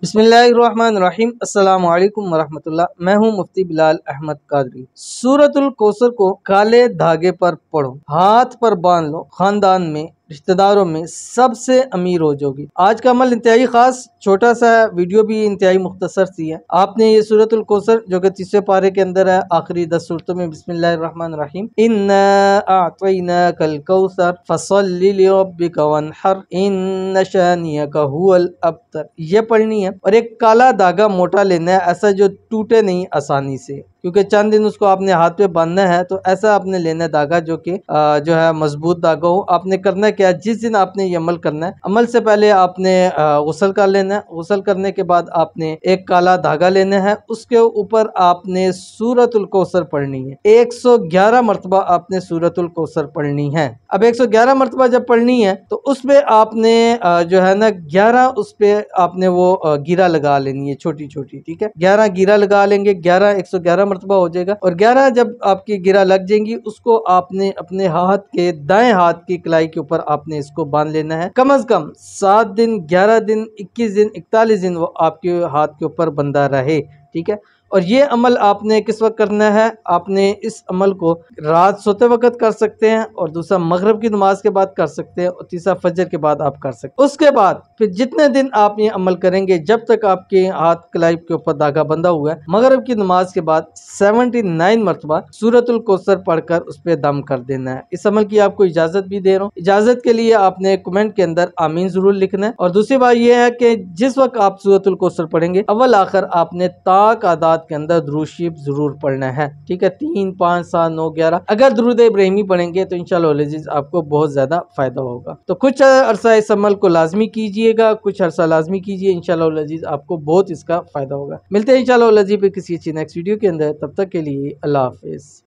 बिस्मिल्लाहिर्रहमानिर्रहीम अस्सलामु अलैकुम वरहमतुल्लाह। मैं हूँ मुफ्ती बिलाल अहमद कादरी। सूरतुल कौसर को काले धागे पर पढ़ो, हाथ पर बांध लो, खानदान में रिश्तेदारों में सबसे अमीर हो जाओगी। आज का अमल इंतहाई खास, छोटा सा वीडियो भी इंतहाई मुख्तसर सी है। आपने ये सूरतुल कौसर जो कि 30वें पारे के अंदर है, आखिरी 10 सूरतों में बिस्मिल्लाहिर्रहमानिर्रहीम इन्ना अअतैनाकल कौसर फसल्लि लिरब्बिका वन्हर इन्न शानियका हुवल अब्तर, ये पढ़नी है। और एक काला धागा मोटा लेना है, ऐसा जो टूटे नहीं आसानी से, क्योंकि चंद दिन उसको आपने हाथ पे बांधना है। तो ऐसा आपने लेना है धागा जो कि जो है मजबूत धागा हो। आपने करना क्या, जिस दिन आपने ये अमल करना है, अमल से पहले आपने गुस्ल कर लेना है। गुस्ल करने के बाद आपने एक काला धागा लेना है, उसके ऊपर आपने सूरतुल कौसर पढ़नी है। 111 मरतबा आपने सूरतुल कौसर पढ़नी है। अब 111 मरतबा जब पढ़नी है तो उसपे आपने जो है ना 11 उस पे आपने वो गिरा लगा लेनी है, छोटी छोटी, ठीक है। 11 गिरा लगा लेंगे, 111 मरतबा हो जाएगा। और 11 जब आपकी गिरा लग जाएंगी, उसको आपने अपने हाथ के दाएं हाथ की कलाई के ऊपर आपने इसको बांध लेना है। कम अज कम 7 दिन, 11 दिन, 21 दिन, 41 दिन वो आपके हाथ के ऊपर बंधा रहे, ठीक है। और ये अमल आपने किस वक्त करना है, आपने इस अमल को रात सोते वक्त कर सकते हैं, और दूसरा मगरिब की नमाज के बाद कर सकते हैं, और तीसरा फजर के बाद आप कर सकते हैं। उसके बाद फिर जितने दिन आप ये अमल करेंगे, जब तक आपके हाथ कलाई के ऊपर धागा बंधा हुआ है, मगरिब की नमाज के बाद 79 मरतबा सूरतुल कौसर पढ़कर उस पर दम कर देना है। इस अमल की आपको इजाजत भी दे रहा हूँ। इजाजत के लिए आपने कमेंट के अंदर आमीन जरूर लिखना है। और दूसरी बात यह है कि जिस वक्त आप सूरतुल कौसर पढ़ेंगे, अव्वल आखिर आपने ताक आदात के अंदर दुरूद शरीफ जरूर पढ़ना है, ठीक है। 3, 5, 7, 9, 11 अगर दुरूद इब्राहिमी पढ़ेंगे तो इंशाअल्लाह अज़ीज़ आपको बहुत ज्यादा फायदा होगा। तो कुछ अरसा इस अमल को लाजमी कीजिएगा, कुछ अरसा लाजमी कीजिए, इंशाअल्लाह अज़ीज़ आपको बहुत इसका फायदा होगा। मिलते हैं इंशाअल्लाह अज़ीज़ किसी अच्छी नेक्स्ट वीडियो के अंदर। तब तक के लिए अल्लाह हाफिज।